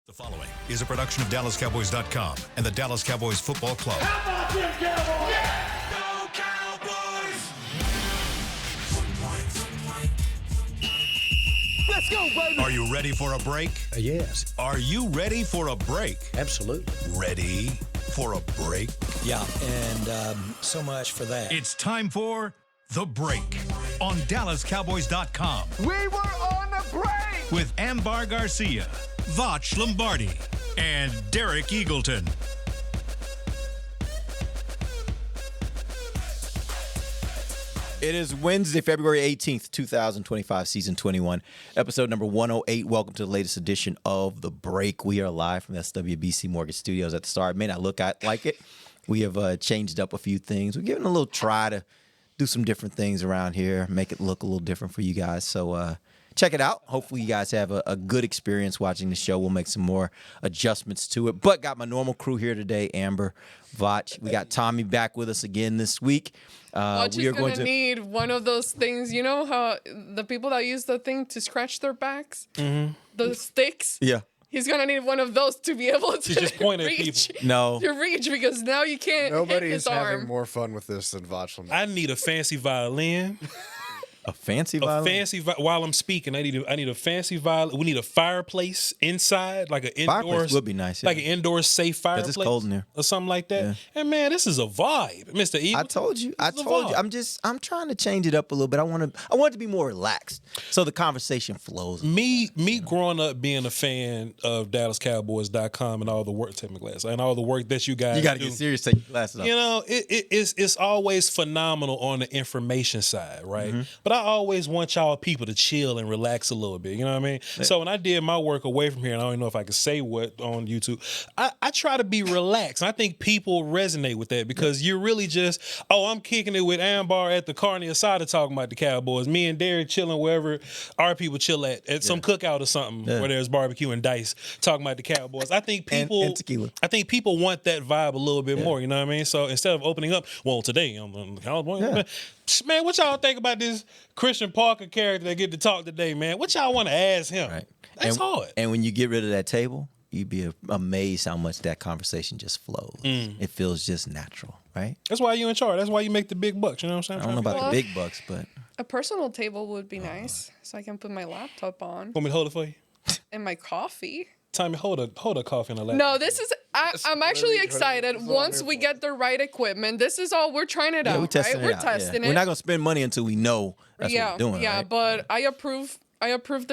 The following is a production of DallasCowboys.com and the Dallas Cowboys Football Club. How about them Cowboys? Yeah! Go Cowboys! Let's go, baby! Are you ready for a break? Yes. Are you ready for a break? Absolutely. Ready for a break? Yeah, and so much for that. It's time for The Break on DallasCowboys.com We were on the break! with Ambar Garcia, Voch Lombardi, and Derek Eagleton. It is Wednesday, February 18th, 2025, season 21, episode number 108. Welcome to the latest edition of The Break. We are live from SWBC Mortgage Studios at the start. It may not look like it. We have changed up a few things. We're giving a little try to do some different things around here, make it look a little different for you guys. So check it out. Hopefully you guys have a good experience watching the show. We'll make some more adjustments to it. But got my normal crew here today, Amber, Voch. We got Tommy back with us again this week. Voch is going to need one of those things. You know how the people that use the thing to scratch their backs? Mm-hmm. The sticks? Yeah. He's going to need one of those to be able to just point at reach. people. No. To reach, because now you can't Nobody hit is his having arm. more fun with this than Voch Lombardi. I need a fancy violin. A fancy violin? While I'm speaking, I need a fancy violin. We need a fireplace inside, like an indoor. Fireplace would be nice, yeah. Like an indoor safe fireplace. it's cold in there. Or something like that. Yeah. And man, this is a vibe, Mr. Eagle. I told you. This is a vibe. I'm trying to change it up a little bit. I want it to be more relaxed, so the conversation flows. Me growing up being a fan of DallasCowboys.com and all the work, take my glasses, and all the work that you guys You got to do. get serious. Take your glasses off. You know, it's always phenomenal on the information side, right? But I always want y'all people to chill and relax a little bit. You know what I mean? Yeah. So when I did my work away from here, and I don't even know if I could say what on YouTube, I try to be relaxed. And I think people resonate with that because you're really just, I'm kicking it with Ambar at the Carne Asada talking about the Cowboys. Me and Derek chilling wherever our people chill at some cookout or something where there's barbecue and dice talking about the Cowboys. I think people and tequila. I think people want that vibe a little bit more. You know what I mean? So instead of opening up, well, today I'm on the Cowboys. Man, what y'all think about this Christian Parker character that get to talk today, man? What y'all want to ask him? Right. That's hard. And when you get rid of that table, you'd be amazed how much that conversation just flows. It feels just natural, right? That's why you in charge. That's why you make the big bucks. You know what I'm saying? I don't know about the big bucks, but A personal table would be nice, so I can put my laptop on Want me to hold it for you? and my coffee. Tommy, hold a coffee in the lap. No, this is. I'm actually excited. Once we get the right equipment, this is all we're trying it out. we're testing right? it We're out. testing it. We're not gonna spend money until we know that's what we're doing. Yeah, right? but I approve the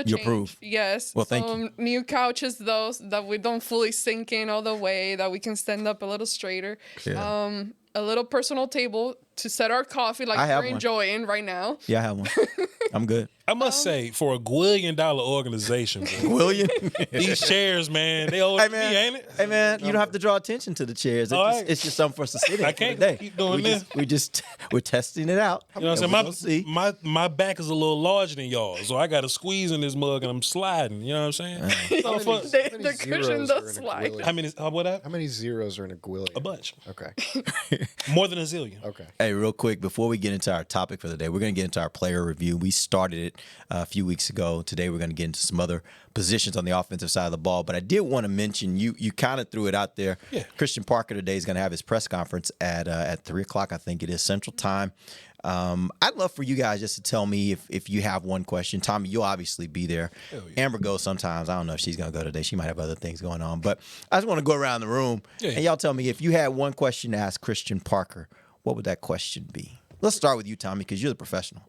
change. You approve? Yes. Well, thank you. New couches, those that we don't fully sink in all the way, that we can stand up a little straighter. Yeah. A little personal table to set our coffee like I have we're one. enjoying right now. Yeah, I have one. I'm good. I must say, for $1 billion organization, bro, William. these chairs, man, they owe Hey me, man, ain't it? Hey man, you don't have to draw attention to the chairs. It's just something for us to sit in. I for can't the day. keep doing this. We're testing it out. You know what And I'm we're saying? gonna see. My back is a little larger than y'all's, so I got to squeeze in this mug and I'm sliding. You know what I'm saying? So for- The cushion does slide. how many? What up? How many zeros are in a Gwillian? A bunch. Okay. More than a zillion. Okay. Hey, real quick, before we get into our topic for the day, we're going to get into our player review. We started it a few weeks ago. Today, we're going to get into some other positions on the offensive side of the ball. But I did want to mention, you kind of threw it out there. Yeah. Christian Parker today is going to have his press conference at 3 o'clock, I think it is, Central Time. I'd love for you guys just to tell me if you have one question. Tommy, you'll obviously be there. Yeah. Amber goes sometimes. I don't know if she's going to go today. She might have other things going on. But I just want to go around the room, and y'all tell me if you had one question to ask Christian Parker, what would that question be? Let's start with you, Tommy, because you're the professional.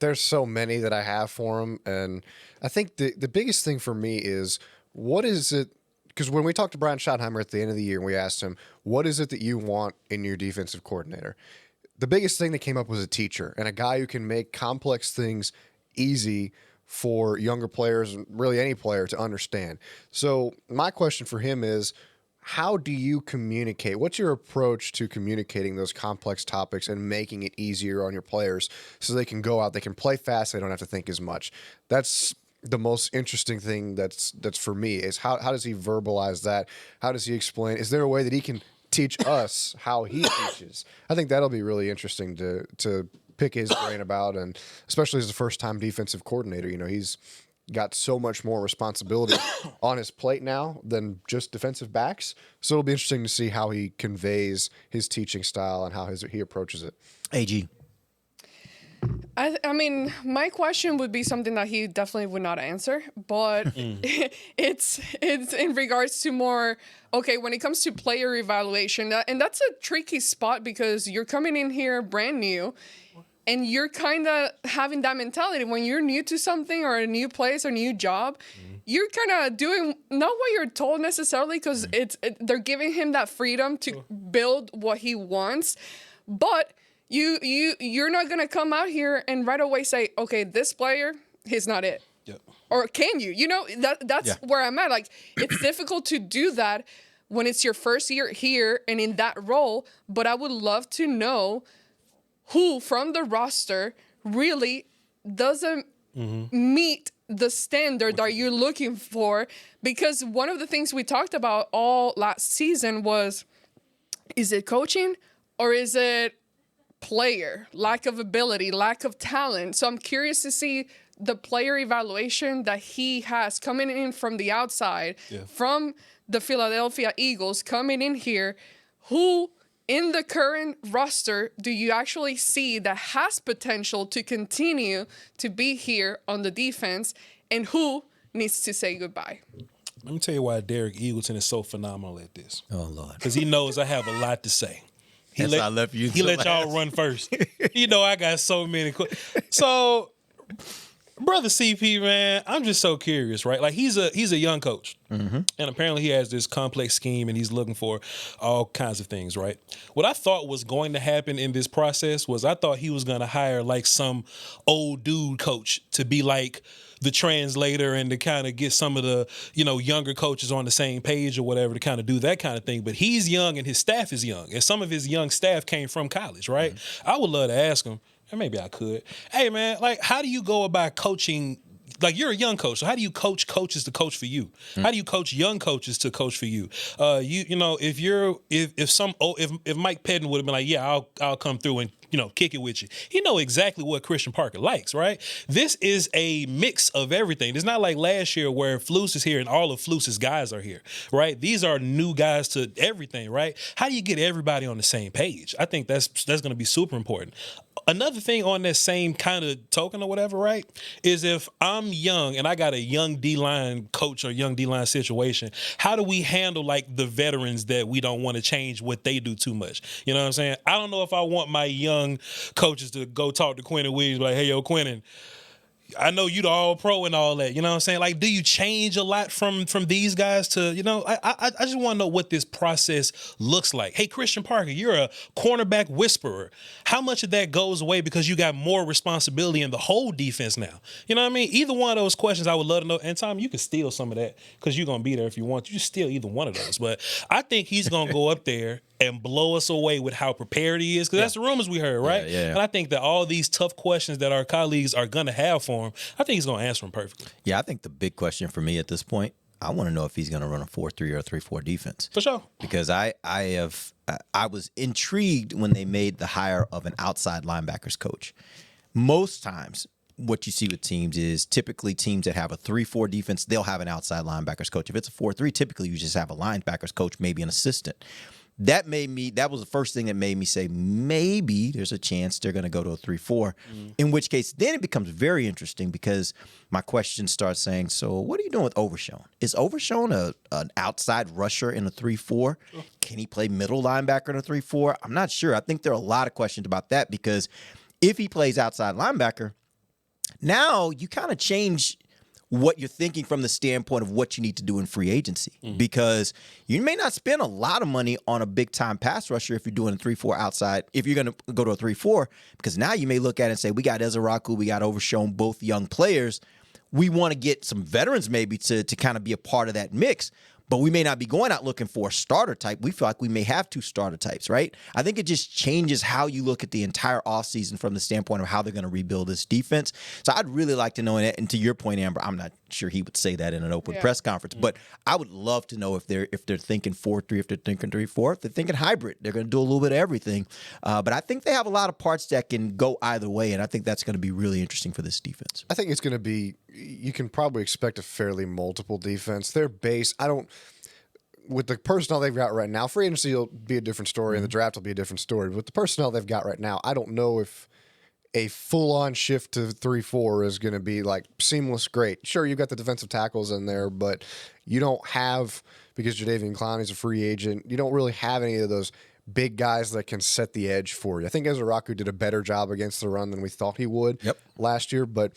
There's so many that I have for him, and I think the biggest thing for me is what is it? Because when we talked to Brian Schottenheimer at the end of the year, and we asked him, what is it that you want in your defensive coordinator? The biggest thing that came up was a teacher and a guy who can make complex things easy for younger players and really any player to understand. So my question for him is, how do you communicate? What's your approach to communicating those complex topics and making it easier on your players so they can go out, they can play fast, they don't have to think as much? That's the most interesting thing that's for me is how does he verbalize that? How does he explain? Is there a way that he can teach us how he teaches? I think that'll be really interesting to pick his brain about, and especially as a first-time defensive coordinator. You know, he's got so much more responsibility on his plate now than just defensive backs. So it'll be interesting to see how he conveys his teaching style and how he approaches it. AG. I mean, my question would be something that he definitely would not answer, but it's in regards to more, okay, when it comes to player evaluation, and that's a tricky spot because you're coming in here brand new, and you're kind of having that mentality when you're new to something or a new place or new job. You're kind of doing not what you're told necessarily because they're giving him that freedom to build what he wants, but you're not gonna come out here and right away say, okay, this player, he's not it. Yep. Or can you? You know, that's where I'm at. Like, it's difficult to do that when it's your first year here and in that role. But I would love to know who from the roster really doesn't meet the standard that you're looking for. Because one of the things we talked about all last season was, is it coaching or is it player, lack of ability, lack of talent? So I'm curious to see the player evaluation that he has coming in from the outside, from the Philadelphia Eagles coming in here. Who in the current roster do you actually see that has potential to continue to be here on the defense, and who needs to say goodbye? Let me tell you why Derek Eagleton is so phenomenal at this. Oh, Lord. Because he knows I have a lot to say. He let y'all run first. You know I got so many. So, brother CP, man, I'm just so curious, right? Like he's a young coach, and apparently he has this complex scheme, and he's looking for all kinds of things, right? What I thought was going to happen in this process was I thought he was going to hire like some old dude coach to be like the translator and to kind of get some of the, younger coaches on the same page or whatever to kind of do that kind of thing. But he's young and his staff is young. And some of his young staff came from college, right? I would love to ask him, and maybe I could, hey, man, like, how do you go about coaching? Like, you're a young coach, so how do you coach coaches to coach for you? How do you coach young coaches to coach for you? If Mike Pettin would have been like, yeah, I'll come through and kick it with you. He know exactly what Christian Parker likes, right? This is a mix of everything. It's not like last year where Flus is here and all of Flus's guys are here, right? These are new guys to everything, right? How do you get everybody on the same page? I think that's going to be super important. Another thing on that same kind of token or whatever, right, is if I'm young and I got a young D-line coach or young D-line situation, how do we handle like the veterans that we don't want to change what they do too much? You know what I'm saying? I don't know if I want my young coaches to go talk to Quentin Williams like, hey, yo, Quentin, I know you the all-pro and all that. You know what I'm saying? Like, do you change a lot from these guys to, I just want to know what this process looks like. Hey, Christian Parker, you're a cornerback whisperer. How much of that goes away because you got more responsibility in the whole defense now? You know what I mean? Either one of those questions I would love to know. And Tom, you can steal some of that because you're going to be there if you want. You just steal either one of those. But I think he's going to go up there and blow us away with how prepared he is, because that's the rumors we heard, right? Yeah. And I think that all these tough questions that our colleagues are going to have for him, I think he's going to answer them perfectly. Yeah, I think the big question for me at this point, I want to know if he's going to run a 4-3 or a 3-4 defense. For sure. Because I was intrigued when they made the hire of an outside linebackers coach. Most times, what you see with teams is typically teams that have a 3-4 defense, they'll have an outside linebackers coach. If it's a 4-3, typically you just have a linebackers coach, maybe an assistant. That was the first thing that made me say maybe there's a chance they're going to go to a 3-4, in which case then it becomes very interesting because my question starts saying, so what are you doing with Overshown? Is Overshown an outside rusher in a 3-4? Can he play middle linebacker in a 3-4? I'm not sure. I think there are a lot of questions about that because if he plays outside linebacker, now you kind of change what you're thinking from the standpoint of what you need to do in free agency, because you may not spend a lot of money on a big time pass rusher if you're doing a 3-4 outside, if you're going to go to a 3-4, because now you may look at it and say, we got Ezeraku, we got Overshown, both young players. We want to get some veterans maybe to kind of be a part of that mix. But we may not be going out looking for a starter type. We feel like we may have 2 starter types, right? I think it just changes how you look at the entire offseason from the standpoint of how they're going to rebuild this defense. So I'd really like to know, and to your point, Amber, I'm not sure he would say that in an open press conference, but I would love to know if they're thinking 4-3, if they're thinking 3-4, if they're thinking hybrid. They're going to do a little bit of everything. But I think they have a lot of parts that can go either way, and I think that's going to be really interesting for this defense. I think it's going to be you can probably expect a fairly multiple defense. Their base, with the personnel they've got right now, free agency will be a different story, and the draft will be a different story. But with the personnel they've got right now, I don't know if a full-on shift to 3-4 is going to be like seamless. Great, sure, you've got the defensive tackles in there, but you don't have, because Jadeveon Clowney's a free agent, you don't really have any of those big guys that can set the edge for you. I think Ezra did a better job against the run than we thought he would last year, but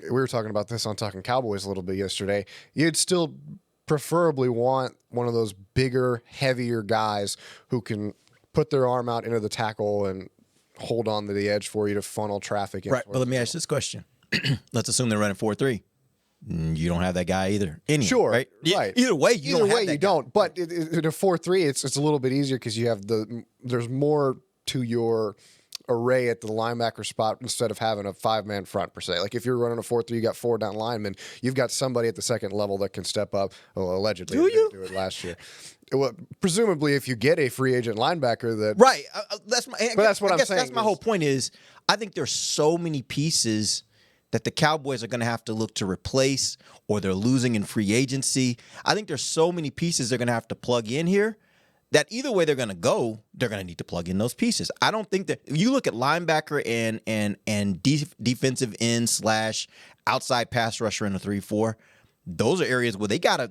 we were talking about this on Talking Cowboys a little bit yesterday. You'd still preferably want one of those bigger, heavier guys who can put their arm out into the tackle and hold on to the edge for you to funnel traffic in. Right, but let me ask this question. Let's assume they're running 4-3. You don't have that guy either. Sure, right? right. Either way, you don't have that guy. don't. But in a 4-3, it's a little bit easier because you have there's more to your array at the linebacker spot instead of having a 5-man front per se. Like if you're running a 4-3, you got 4 down linemen. You've got somebody at the second level that can step up. Well, allegedly, Do you? They didn't do it last year. Well, presumably, if you get a free agent linebacker that Right. That's what I'm saying. That's my whole point is I think there's so many pieces that the Cowboys are going to have to look to replace or they're losing in free agency. I think there's so many pieces they're going to have to plug in here that either way they're going to go, they're going to need to plug in those pieces. I don't think that you look at linebacker and defensive end / outside pass rusher in a 3-4. Those are areas where they gotta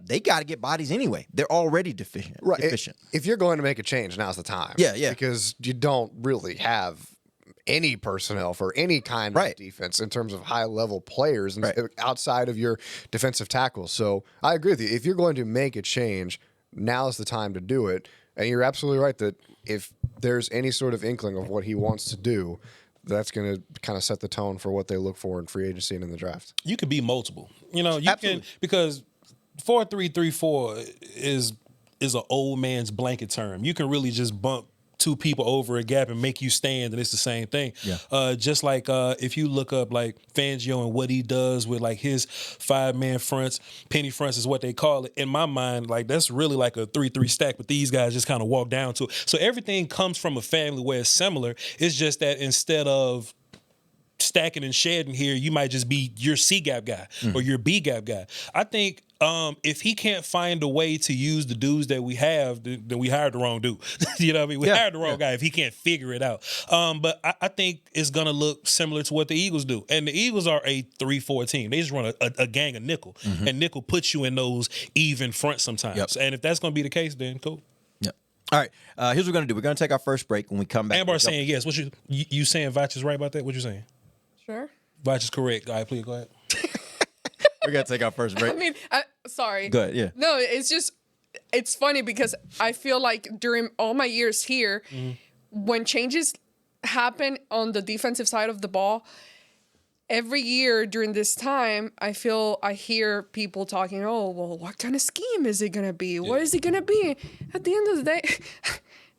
get bodies anyway. They're already deficient. right. Deficient. If you're going to make a change, now's the time. Yeah. Because you don't really have any personnel for any kind of defense in terms of high-level players outside of your defensive tackles. So I agree with you. If you're going to make a change, now is the time to do it. And you're absolutely right that if there's any sort of inkling of what he wants to do, that's going to kind of set the tone for what they look for in free agency and in the draft. You could be multiple. You Absolutely. can, because 4-3-3-4 is an old man's blanket term. You can really just bump 2 people over a gap and make you stand, and it's the same thing. Yeah. Just like if you look up like Fangio and what he does with like his 5-man fronts, penny fronts is what they call it. In my mind, like that's really like a 3-3 stack, but these guys just kind of walk down to it. So everything comes from a family where it's similar. It's just that instead of stacking and shedding here, you might just be your C gap guy or your B gap guy. I think if he can't find a way to use the dudes that we have, then we hired the wrong dude. You know what I mean? We hired the wrong guy if he can't figure it out. But I think it's going to look similar to what the Eagles do. And the Eagles are a 3-4 team. They just run a gang of nickel. And nickel puts you in those even fronts sometimes. And if that's going to be the case, then cool. All right, here's what we're going to do. We're going to take our first break. When we come back, Ambar saying yes. What you saying Voch is right about that? What you saying? Sure. Voch is correct. All right, please go ahead. We're going to take our first break. I mean, sorry. Go ahead, yeah. No, it's funny because I feel like during all my years here, when changes happen on the defensive side of the ball, every year during this time, I hear people talking, oh, well, what kind of scheme is it going to be? What is it going to be? At the end of the day,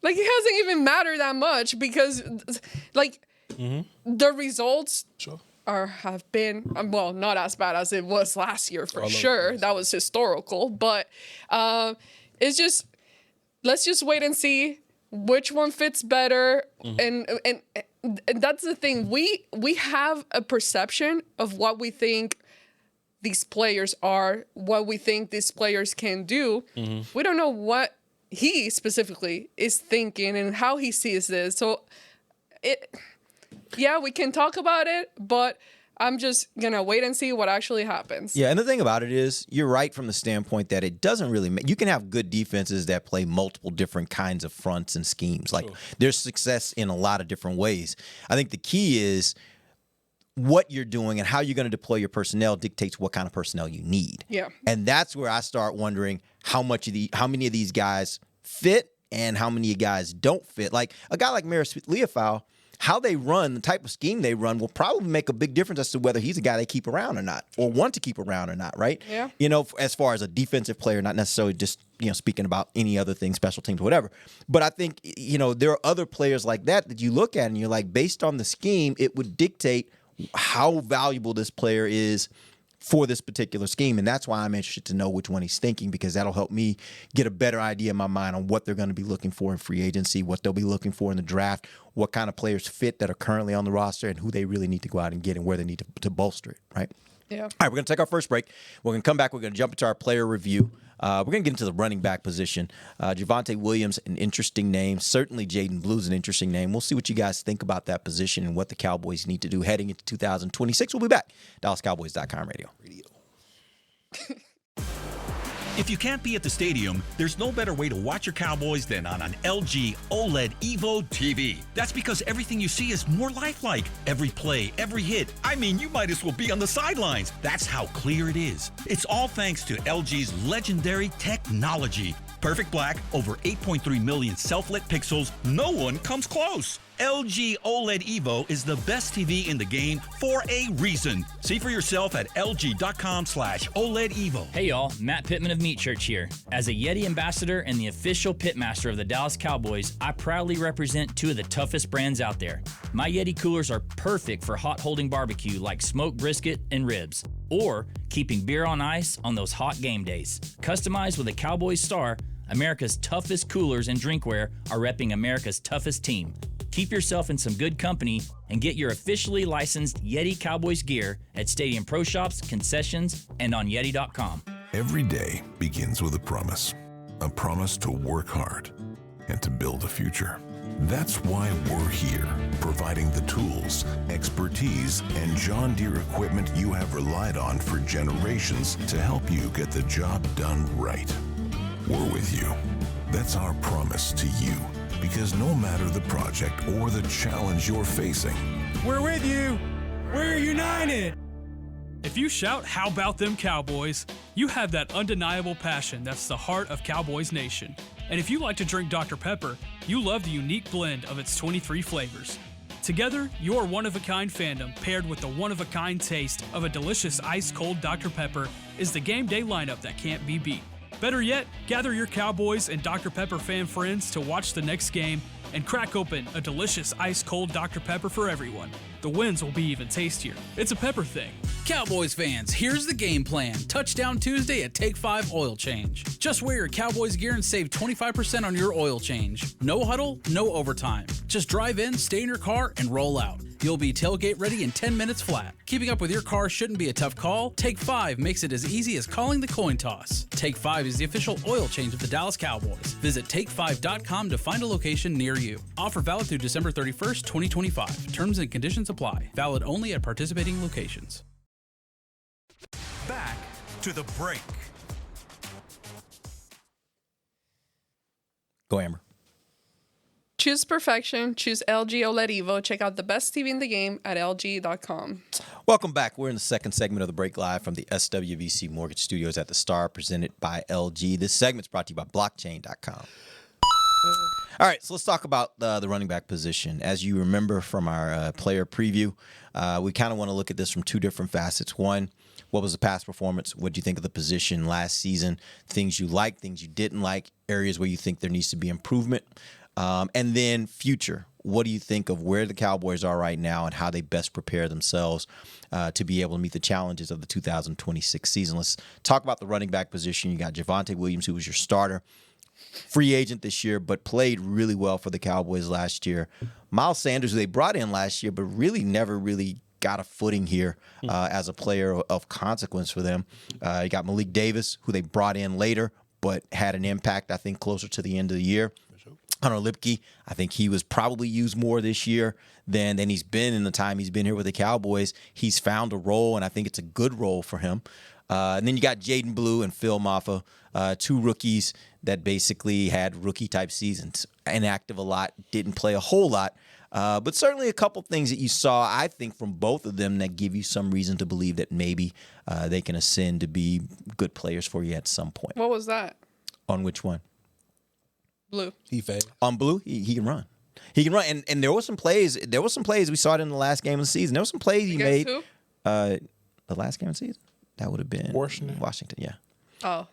like, it hasn't even mattered that much because, like, the results have been, well, not as bad as it was last year for sure. That was historical. But it's just, let's just wait and see which one fits better. And that's the thing. We have a perception of what we think these players are, what we think these players can do. We don't know what he specifically is thinking and how he sees this. So we can talk about it, but I'm just going to wait and see what actually happens. Yeah, and the thing about it is, you're right from the standpoint that it doesn't really you can have good defenses that play multiple different kinds of fronts and schemes. Like, there's success in a lot of different ways. I think the key is what you're doing and how you're going to deploy your personnel dictates what kind of personnel you need. Yeah. And that's where I start wondering how many of these guys fit and how many guys don't fit. Like, a guy like Maris Leofau, how they run, the type of scheme they run will probably make a big difference as to whether he's a guy they keep around or not, or want to keep around or not, right? Yeah. You know, as far as a defensive player, not necessarily just, speaking about any other thing, special teams, whatever. But I think, there are other players like that you look at and you're like, based on the scheme, it would dictate how valuable this player is for this particular scheme. And that's why I'm interested to know which one he's thinking, because that'll help me get a better idea in my mind on what they're going to be looking for in free agency, what they'll be looking for in the draft, what kind of players fit that are currently on the roster, and who they really need to go out and get and where they need to bolster it, right? Yeah. All right, we're going to take our first break. We're going to come back. We're going to jump into our player review. We're going to get into the running back position. Javonte Williams, an interesting name. Certainly Jaden Blue's an interesting name. We'll see what you guys think about that position and what the Cowboys need to do heading into 2026. We'll be back. DallasCowboys.com radio. If you can't be at the stadium, there's no better way to watch your Cowboys than on an LG OLED Evo TV. That's because everything you see is more lifelike. Every play, every hit. I mean, you might as well be on the sidelines. That's how clear it is. It's all thanks to LG's legendary technology. Perfect black, over 8.3 million self-lit pixels. No one comes close. LG OLED Evo is the best TV in the game for a reason. See for yourself at lg.com/OLED Evo. Hey y'all, Matt Pittman of Meat Church here. As a Yeti ambassador and the official pitmaster of the Dallas Cowboys, I proudly represent two of the toughest brands out there. My Yeti coolers are perfect for hot holding barbecue like smoked brisket and ribs, or keeping beer on ice on those hot game days. Customized with a Cowboys star, America's toughest coolers and drinkware are repping America's toughest team. Keep yourself in some good company and get your officially licensed Yeti Cowboys gear at Stadium Pro Shops, concessions, and on Yeti.com. Every day begins with a promise to work hard and to build a future. That's why we're here, providing the tools, expertise, and John Deere equipment you have relied on for generations to help you get the job done right. We're with you. That's our promise to you. Because no matter the project or the challenge you're facing, we're with you. We're united. If you shout, "How about them Cowboys?" you have that undeniable passion that's the heart of Cowboys Nation. And if you like to drink Dr. Pepper, you love the unique blend of its 23 flavors. Together, your one-of-a-kind fandom paired with the one-of-a-kind taste of a delicious ice-cold Dr. Pepper is the game day lineup that can't be beat. Better yet, gather your Cowboys and Dr. Pepper fan friends to watch the next game and crack open a delicious ice-cold Dr. Pepper for everyone. The wins will be even tastier. It's a pepper thing. Cowboys fans, here's the game plan. Touchdown Tuesday at Take 5 Oil Change. Just wear your Cowboys gear and save 25% on your oil change. No huddle, no overtime. Just drive in, stay in your car, and roll out. You'll be tailgate ready in 10 minutes flat. Keeping up with your car shouldn't be a tough call. Take 5 makes it as easy as calling the coin toss. Take 5 is the official oil change of the Dallas Cowboys. Visit take5.com to find a location near you. Offer valid through December 31st, 2025. Terms and conditions apply. Valid only at participating locations. Back to the break. Go, Amber. Choose perfection. Choose LG OLED Evo. Check out the best TV in the game at LG.com. Welcome back. We're in the second segment of the break live from the SWBC Mortgage Studios at the Star, presented by LG. This segment's brought to you by blockchain.com. All right, so let's talk about the running back position. As you remember from our player preview, we kind of want to look at this from two different facets. One, what was the past performance? What do you think of the position last season? Things you liked, things you didn't like, areas where you think there needs to be improvement. And then future. What do you think of where the Cowboys are right now and how they best prepare themselves to be able to meet the challenges of the 2026 season? Let's talk about the running back position. You got Javonte Williams, who was your starter. Free agent this year, but played really well for the Cowboys last year. Miles Sanders, who they brought in last year, but really never really got a footing here as a player of consequence for them. You got Malik Davis, who they brought in later, but had an impact, I think, closer to the end of the year. Hunter Lipke, I think he was probably used more this year than he's been in the time he's been here with the Cowboys. He's found a role, and I think it's a good role for him. And then you got Jaden Blue and Phil Maffa, two rookies that basically had rookie-type seasons. Inactive a lot, didn't play a whole lot. But certainly a couple things that you saw, I think, from both of them that give you some reason to believe that maybe they can ascend to be good players for you at some point. What was that? On which one? Blue. He fades. On Blue, he can run. He can run. And there were some plays. There were some plays we saw it in the last game of the season. There were some plays he made. Who? The last game of the season? That would have been Washington, yeah. Oh.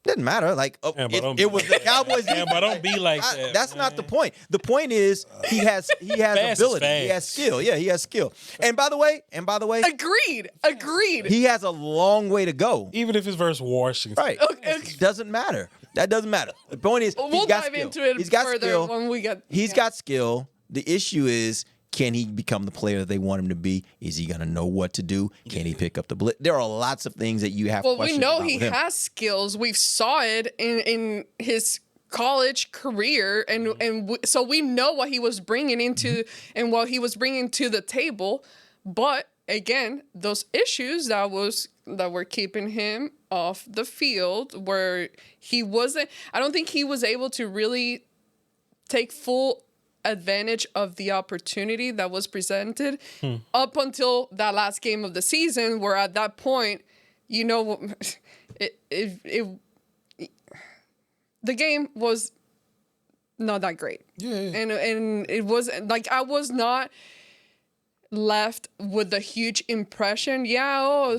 Didn't matter. Like it was the Cowboys. But don't be like that. That's not the point. The point is he has ability. He has skill. Yeah, he has skill. And by the way, agreed. He has a long way to go. Even if it's versus Washington. Right. Okay. Doesn't matter. That doesn't matter. The point is we'll dive into it he's got further skill. when we get. He's got skill. The issue is, Can he become the player that they want him to be? Is he going to know what to do? Can he pick up the blitz? There are lots of things that you have. Well, we know about he with him. has skills. We saw it in his college career, so we know what he was bringing into and what he was bringing to the table. But again, those issues that were keeping him off the field, where he wasn't. I don't think he was able to really take full advantage of the opportunity that was presented up until that last game of the season, where at that point, you know, the game was not that great. And it was like I was not left with a huge impression.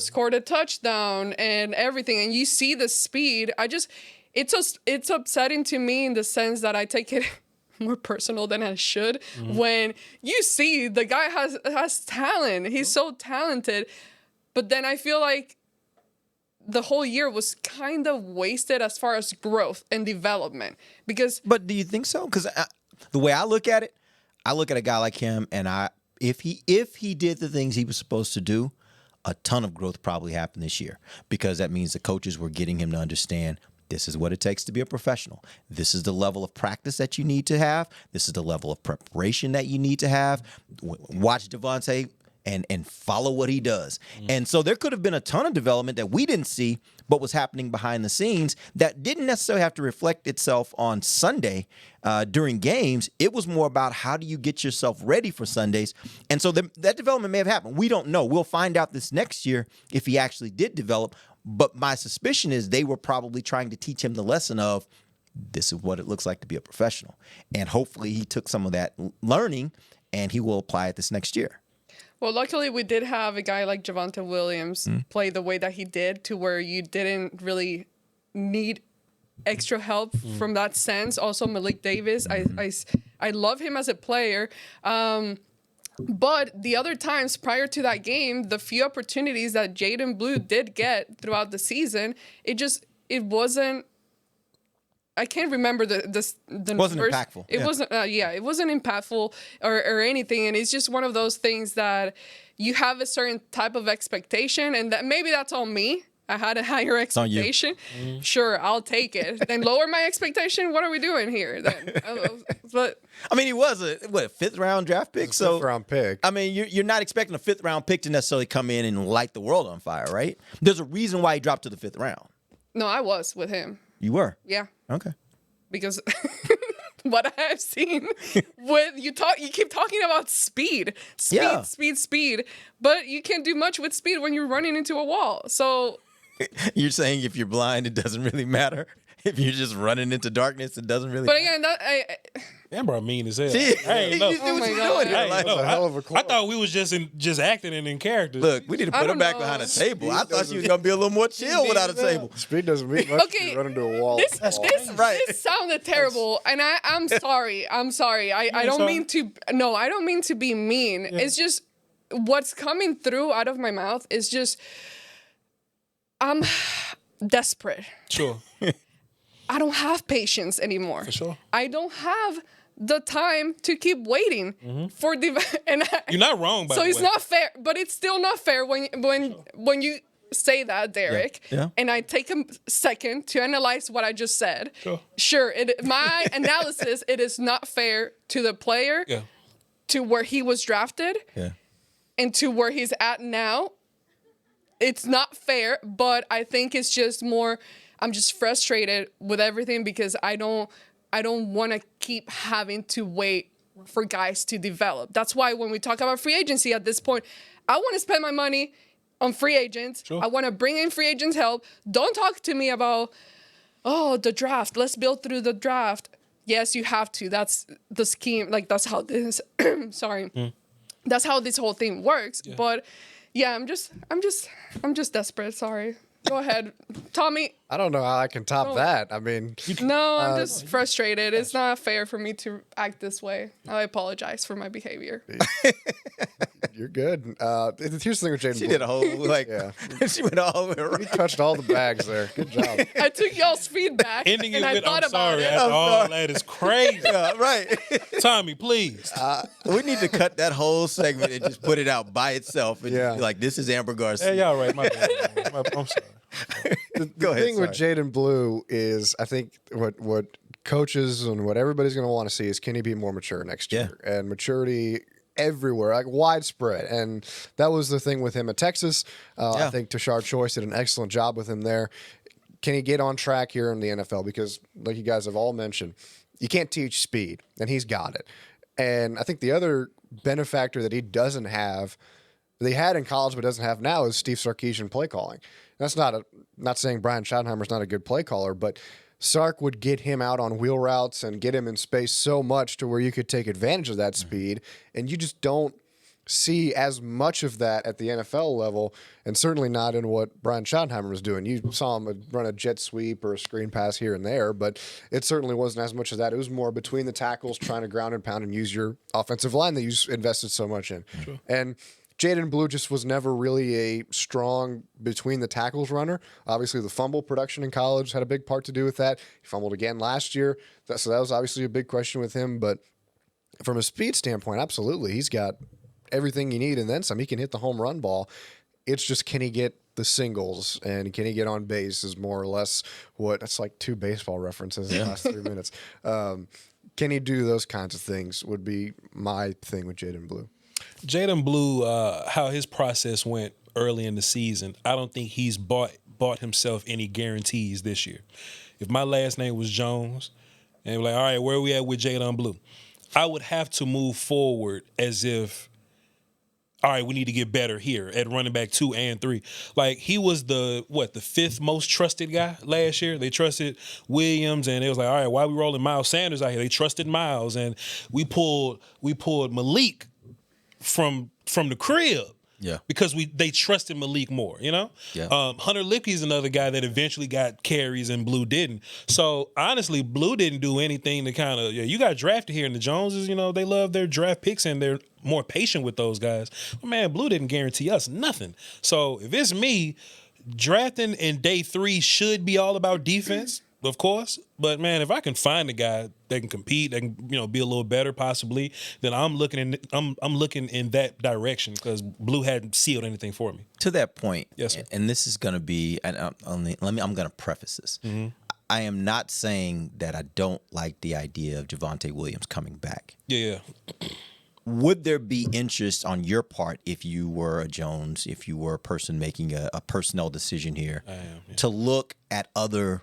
Scored a touchdown and everything, and you see the speed. It's upsetting to me in the sense that I take it more personal than I should. When you see the guy has talent, he's so talented, but then I feel like the whole year was kind of wasted as far as growth and development. But do you think so? Because the way I look at it, I look at a guy like him, and if he did the things he was supposed to do, a ton of growth probably happened this year, because that means the coaches were getting him to understand this is what it takes to be a professional. This is the level of practice that you need to have. This is the level of preparation that you need to have. Watch Devontae and follow what he does. And so there could have been a ton of development that we didn't see, but was happening behind the scenes that didn't necessarily have to reflect itself on Sunday during games. It was more about how do you get yourself ready for Sundays. And so that development may have happened. We don't know. We'll find out this next year if he actually did develop. But my suspicion is they were probably trying to teach him the lesson of this is what it looks like to be a professional. And hopefully he took some of that learning and he will apply it this next year. Well, luckily we did have a guy like Javonte Williams play the way that he did, to where you didn't really need extra help from that sense. Also, Malik Davis, I love him as a player. But the other times prior to that game, the few opportunities that Jaden Blue did get throughout the season, it wasn't. I can't remember the wasn't numbers. Impactful. It wasn't. It wasn't impactful or anything. And it's just one of those things that you have a certain type of expectation, and that maybe that's on me. I had a higher expectation. Sure, I'll take it. Then lower my expectation. What are we doing here? Then, but I mean, he was a 5th round draft pick. So 5th round pick. I mean, you're not expecting a 5th round pick to necessarily come in and light the world on fire, right? There's a reason why he dropped to the 5th round. No, I was with him. You were? Yeah. Okay. Because what I have seen with you keep talking about speed, but you can't do much with speed when you're running into a wall. So you're saying if you're blind, it doesn't really matter. If you're just running into darkness, it doesn't really matter. But again, Amber mean as hell. See, I ain't know. you see what you're doing here. That's a hell of a quote. I thought we was just acting and in character. Look, we need to put her back behind a table. I thought she was gonna be a little more chill without a table. Speed doesn't mean much. Okay, You run into a wall. This sounded terrible, and I'm sorry. I'm sorry. I don't mean to. No, I don't mean to be mean. Yeah. It's just what's coming through out of my mouth is just I'm desperate. Sure. I don't have patience anymore. For sure. I don't have the time to keep waiting for you're not wrong, by the way. So it's not fair, but it's still not fair when you say that, Derek. Yeah. And I take a second to analyze what I just said. Sure. My analysis, it is not fair to the player, to where he was drafted, and to where he's at now. It's not fair, but I think it's just more. I'm just frustrated with everything because I don't want to keep having to wait for guys to develop. That's why when we talk about free agency at this point, I want to spend my money on free agents. Sure. I want to bring in free agents' help. Don't talk to me about, the draft. Let's build through the draft. Yes, you have to. That's the scheme. Like, that's how this, that's how this whole thing works. Yeah. But yeah, I'm just desperate. Sorry. Go ahead, Tommy. I don't know how I can top that. I mean, no, I'm just frustrated. It's not fair for me to act this way. I apologize for my behavior. You're good. Here's the thing with Jaden. She did a whole she went all the way around. He touched all the bags there. Good job. I took y'all's feedback Ending it and I with, thought I'm about sorry. it. After all that is crazy. Yeah, right. Tommy, please. We need to cut that whole segment and just put it out by itself. And Yeah. just be like, this is Amber Garcia. Hey, y'all right. My bad. I'm sorry. Go ahead. The thing with Jaden Blue is, I think what coaches and what everybody's going to want to see is, can he be more mature next year? And maturity everywhere, like widespread. And that was the thing with him at Texas. I think Tashard Choice did an excellent job with him there. Can he get on track here in the NFL? Because, like you guys have all mentioned, you can't teach speed, and he's got it. And I think the other benefactor that he doesn't have, that he had in college but doesn't have now, is Steve Sarkisian play calling. That's not saying Brian Schottenheimer's not a good play caller, but Sark would get him out on wheel routes and get him in space so much to where you could take advantage of that speed, and you just don't see as much of that at the NFL level, and certainly not in what Brian Schottenheimer was doing. You saw him run a jet sweep or a screen pass here and there, but it certainly wasn't as much of that. It was more between the tackles, trying to ground and pound and use your offensive line that you invested so much in. Sure. And Jaden Blue just was never really a strong between the tackles runner. Obviously, the fumble production in college had a big part to do with that. He fumbled again last year, so that was obviously a big question with him. But from a speed standpoint, absolutely, he's got everything you need and then some. He can hit the home run ball. It's just, can he get the singles and can he get on base is more or less what, it's like 2 baseball references in the last 3 minutes. Can he do those kinds of things would be my thing with Jaden Blue. Jaden Blue, how his process went early in the season, I don't think he's bought himself any guarantees this year. If my last name was Jones, and we're like, all right, where are we at with Jaden Blue? I would have to move forward as if, all right, we need to get better here at running back 2 and 3. Like, he was the 5th most trusted guy last year. They trusted Williams, and it was like, all right, why are we rolling Miles Sanders out here? They trusted Miles, and we pulled Malik from the crib. Yeah. Because they trusted Malik more, you know? Yeah. Hunter Lippy's another guy that eventually got carries and Blue didn't. So, honestly, Blue didn't do anything to kind of, you got drafted here, and the Joneses, they love their draft picks and they're more patient with those guys. But, man, Blue didn't guarantee us nothing. So, if it's me, drafting in day 3 should be all about defense, of course. But, man, if I can find a guy that can compete, that can, be a little better possibly, then I'm looking in that direction, because Blue hadn't sealed anything for me. To that point, yes, sir. And this is going to be, I'm going to preface this. Mm-hmm. I am not saying that I don't like the idea of Javonte Williams coming back. Yeah. Would there be interest on your part, if you were a Jones, if you were a person making a personnel decision here, to look at other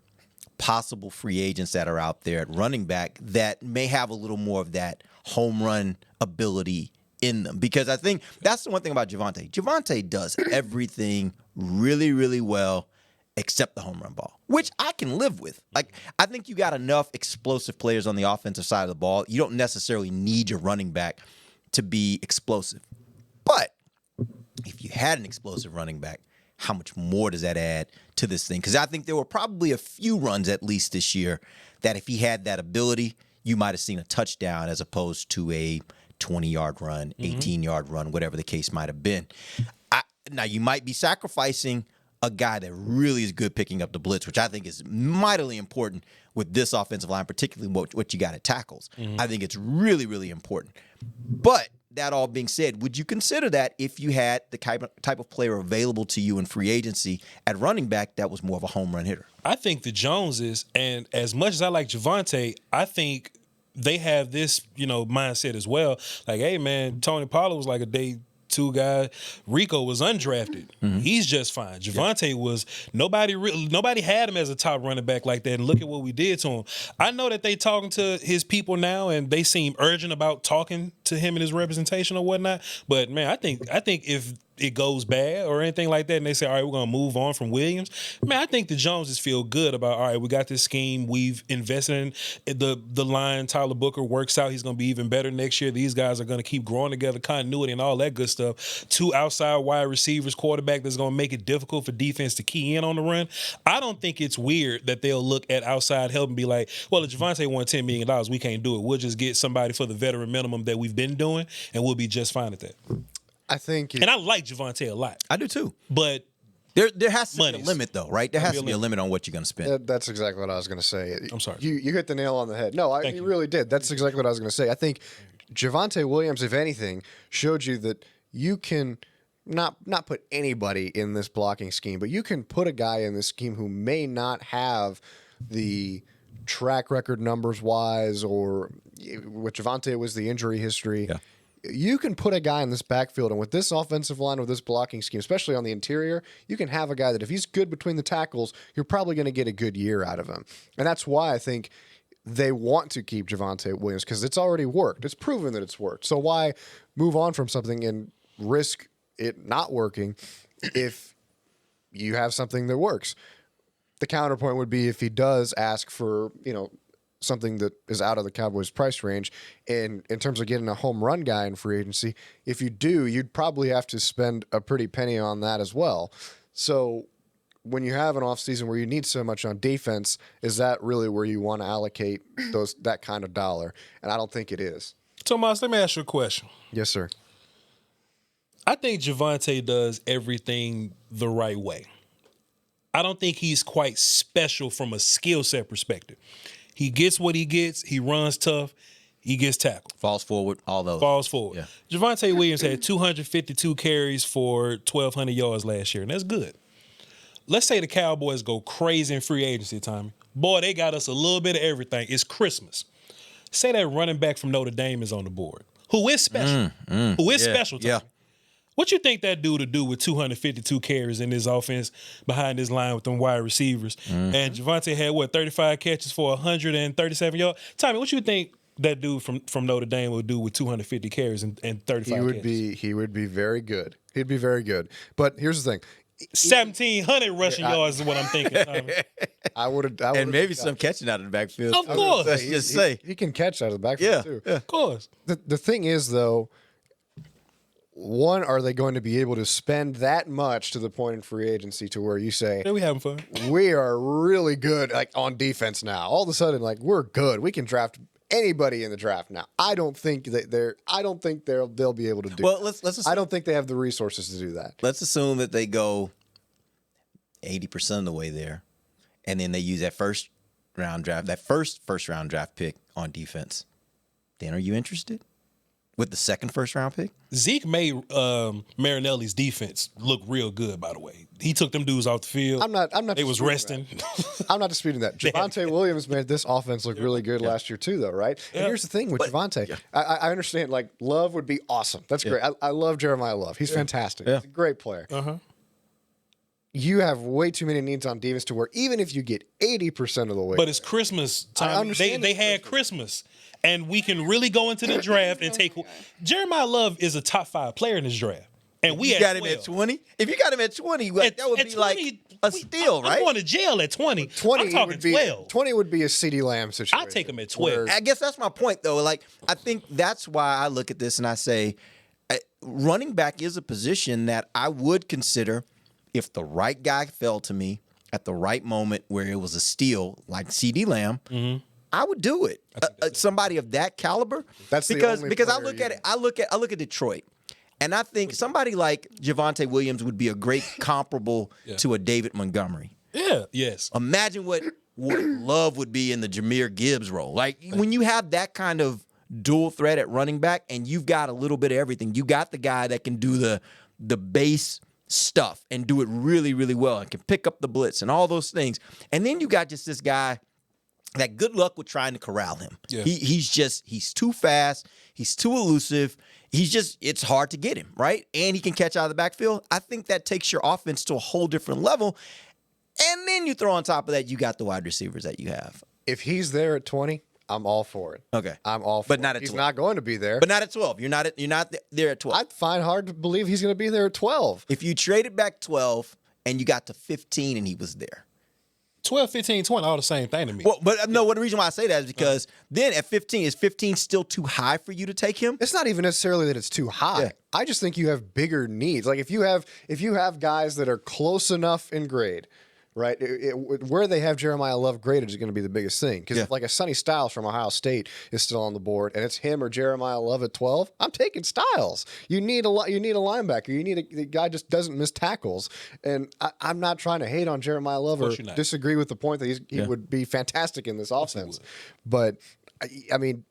possible free agents that are out there at running back that may have a little more of that home run ability in them? Because I think that's the one thing about Javonte. Javonte does everything really, really well except the home run ball, which I can live with. Like, I think you got enough explosive players on the offensive side of the ball. You don't necessarily need your running back to be explosive. But if you had an explosive running back, how much more does that add to this thing? Because I think there were probably a few runs, at least this year, that if he had that ability, you might have seen a touchdown as opposed to a 20-yard run, 18-yard run, whatever the case might have been. Now, you might be sacrificing a guy that really is good picking up the blitz, which I think is mightily important with this offensive line, particularly what you got at tackles. I think it's really, really important. But that all being said, would you consider that if you had the type of player available to you in free agency at running back that was more of a home run hitter? I think the Joneses, and as much as I like Javonte, I think they have this, mindset as well. Like, hey, man, Tony Pollard was like a day 2 guy. Rico was undrafted. He's just fine. Javonte was nobody had him as a top running back like that, and look at what we did to him. I know that they talking to his people now, and they seem urgent about talking to him and his representation or whatnot. But man, I think if it goes bad or anything like that, and they say, all right, we're going to move on from Williams, man, I think the Joneses feel good about, all right, we got this scheme. We've invested in the line. Tyler Booker works out. He's going to be even better next year. These guys are going to keep growing together, continuity and all that good stuff. 2 outside wide receivers, quarterback that's going to make it difficult for defense to key in on the run. I don't think it's weird that they'll look at outside help and be like, well, if Javonte won $10 million, we can't do it. We'll just get somebody for the veteran minimum that we've been doing, and we'll be just fine at that. I think, and I like Javonte a lot. I do too. But there has to be a limit, though, right? There has to be a limit on what you're going to spend. That's exactly what I was going to say. I'm sorry. You hit the nail on the head. No, you really did. That's exactly what I was going to say. I think Javonte Williams, if anything, showed you that you can not put anybody in this blocking scheme, but you can put a guy in this scheme who may not have the track record numbers wise, or with Javonte was the injury history. Yeah. You can put a guy in this backfield, and with this offensive line, with this blocking scheme, especially on the interior, you can have a guy that if he's good between the tackles, you're probably going to get a good year out of him. And that's why I think they want to keep Javonte Williams, because it's already worked. It's proven that it's worked. So why move on from something and risk it not working if you have something that works? The counterpoint would be if he does ask for, something that is out of the Cowboys' price range, and in terms of getting a home run guy in free agency, if you do, you'd probably have to spend a pretty penny on that as well. So when you have an offseason where you need so much on defense, is that really where you want to allocate that kind of dollar? And I don't think it is. Tomas, let me ask you a question. Yes, sir. I think Javonte does everything the right way. I don't think he's quite special from a skill set perspective. He gets what he gets. He runs tough. He gets tackled. Falls forward, all those. Falls forward. Yeah. Javonte Williams had 252 carries for 1,200 yards last year, and that's good. Let's say the Cowboys go crazy in free agency, Tommy. Boy, they got us a little bit of everything. It's Christmas. Say that running back from Notre Dame is on the board, who is special. Who is special, Tommy. Yeah. What you think that dude to do with 252 carries in this offense behind this line with them wide receivers? And Javonte had, 35 catches for 137 yards? Tommy, what you think that dude from Notre Dame would do with 250 carries and 35 catches? He would be very good. He'd be very good. But here's the thing. 1,700 rushing yards is what I'm thinking, Tommy. I would, and maybe some catching out of the backfield. Of course. Let's just say. He can catch out of the backfield, too. Yeah. Of course. The thing is, though, one, are they going to be able to spend that much to the point in free agency to where you say, yeah, we having fun. We are really good on defense now. All of a sudden, we're good. We can draft anybody in the draft now. I don't think they'll be able to do. Well, let's assume, I don't think they have the resources to do that. Let's assume that they go 80% of the way there, and then they use that first round round draft pick on defense. Then are you interested? With the second first-round pick? Zeke made Marinelli's defense look real good, by the way. He took them dudes off the field. I'm not. They was resting. I'm not disputing that. Javonte Williams made this offense look really good last year too, though, right? Yeah. And here's the thing with Javonte. I understand, Love would be awesome. That's great. I love Jeremiah Love. He's fantastic. He's a great player. You have way too many needs on defense to where even if you get 80% of the way. But it's Christmas time. They had Christmas. And we can really go into the draft and take. Jeremiah Love is a top 5 player in this draft. And we got him at 20? If you got him at 20, that would be 20, a steal, right? I'm going to jail at 20. 20 I'm talking 12. 20 would be a CeeDee Lamb situation. I'll take him at 12. I guess that's my point, though. I think that's why I look at this and I say running back is a position that I would consider if the right guy fell to me at the right moment where it was a steal, like CeeDee Lamb. I would do it. Somebody of that caliber. That's because I look at it. I look at Detroit, and I think somebody like Javonte Williams would be a great comparable to a David Montgomery. Yeah. Yes. Imagine what Love would be in the Jahmyr Gibbs role. When you have that kind of dual threat at running back, and you've got a little bit of everything. You got the guy that can do the base stuff and do it really, really well, and can pick up the blitz and all those things, and then you got just this guy that good luck with trying to corral him. Yeah. He's too fast. He's too elusive. It's hard to get him, right? And he can catch out of the backfield. I think that takes your offense to a whole different level. And then you throw on top of that, you got the wide receivers that you have. If he's there at 20, I'm all for it. Okay. I'm all for but it. Not at He's 12. not going to be there. But not at 12. You're not there at 12. I'd find hard to believe he's going to be there at 12. If you traded back 12 and you got to 15 and he was there. 12, 15, 20, all the same thing to me. Well, but no, the reason why I say that is because then at 15, is 15 still too high for you to take him? It's not even necessarily that it's too high. Yeah. I just think you have bigger needs. Like if you have guys that are close enough in grade, right? Where they have Jeremiah Love graded is going to be the biggest thing. Because if like a Sonny Styles from Ohio State is still on the board and it's him or Jeremiah Love at 12, I'm taking Styles. You need a linebacker. You need a guy just doesn't miss tackles. And I'm not trying to hate on Jeremiah Love or disagree with the point that he would be fantastic in this offense. But I mean,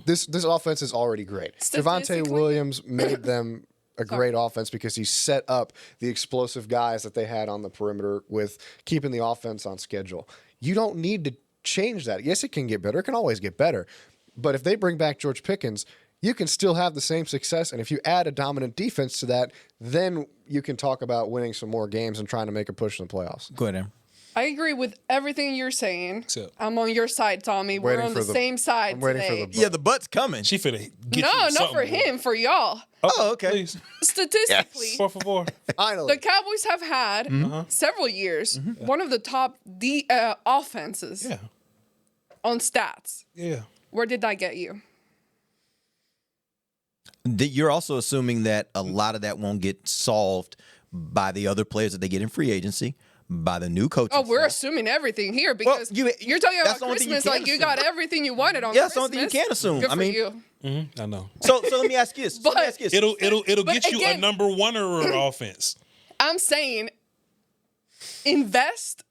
this offense is already great. Javonte Williams made them a great offense because he set up the explosive guys that they had on the perimeter with keeping the offense on schedule. You don't need to change that. Yes, it can get better. It can always get better. But if they bring back George Pickens, you can still have the same success. And if you add a dominant defense to that, then you can talk about winning some more games and trying to make a push in the playoffs. Go ahead, Em. I agree with everything you're saying. I'm on your side, Tommy. We're on the same side I'm waiting today. for the Yeah, the butt's coming. She finna get No, you not for something, him, for y'all. Oh, okay. Please. Statistically, 4 for 4. Finally. the Cowboys have had several years one of the top offenses on stats. Yeah. Where did that get you? You're also assuming that a lot of that won't get solved by the other players that they get in free agency, by the new coaching Oh, we're staff. assuming everything here because you're talking that's about the only thing you Christmas can like you assume. got everything you wanted on Yeah, Christmas. that's the only thing you can assume. Good I for mean- you. I know. So let me ask you this. It'll But get you a again- number one-er offense. I'm saying invest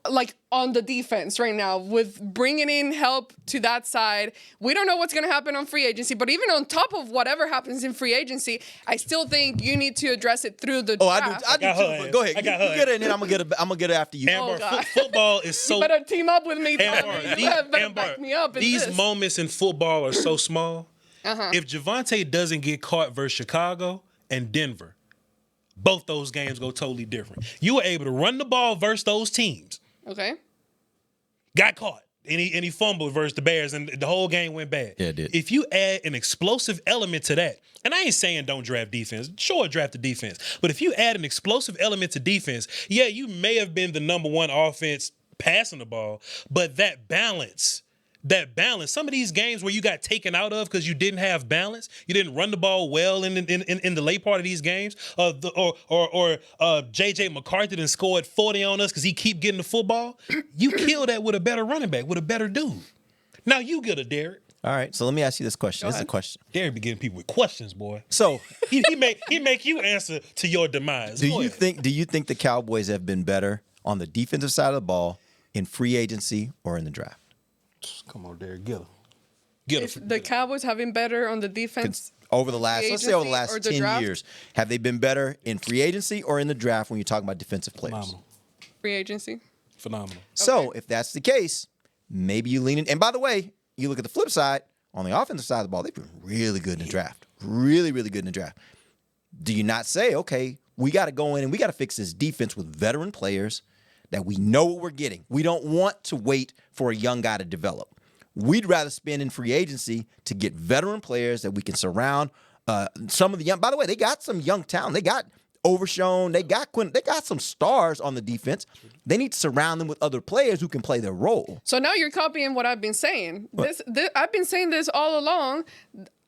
like on the defense right now with bringing in help to that side. We don't know what's going to happen on free agency, but even on top of whatever happens in free agency, I still think you need to address it through the draft. I do too. But go ahead. You get it, and then I'm gonna get it after you. Amber, God. football is so. You better team up with me, Amber, Tommy. You better back me up in these this. moments in football are so small. If Javonte doesn't get caught versus Chicago and Denver, both those games go totally different. You were able to run the ball versus those teams. Okay. Got caught. And he fumbled versus the Bears, and the whole game went bad. Yeah, it did. If you add an explosive element to that, and I ain't saying don't draft defense. Sure, draft the defense. But if you add an explosive element to defense, yeah, you may have been the number one offense passing the ball, but that balance, some of these games where you got taken out of because you didn't have balance, you didn't run the ball well in the late part of these games, or J.J. McCarthy done scored 40 on us because he keep getting the football, you kill that with a better running back, with a better dude. Now you get a Derek. All right, so let me ask you this question. This is a question. Derek be getting people with questions, boy. So he make you answer to your demise. Do Go you ahead. think the Cowboys have been better on the defensive side of the ball in free agency or in the draft? Come on, Derek, get him. If the Cowboys have been better on the defense Over the last, let's say over the agency or last the 10 draft? years, have they been better in free agency or in the draft when you're talking about defensive players? Phenomenal. free agency. Phenomenal. So if that's the case, maybe you lean in. And by the way, you look at the flip side, on the offensive side of the ball, they've been really good in the draft. Really, really good in the draft. Do you not say, okay, we got to go in and we got to fix this defense with veteran players that we know what we're getting? We don't want to wait for a young guy to develop. We'd rather spend in free agency to get veteran players that we can surround. Some of the young, by the way, they got some young talent. They got Overshown. They got Quinn. They got some stars on the defense. They need to surround them with other players who can play their role. So now you're copying what I've been saying. This I've been saying this all along.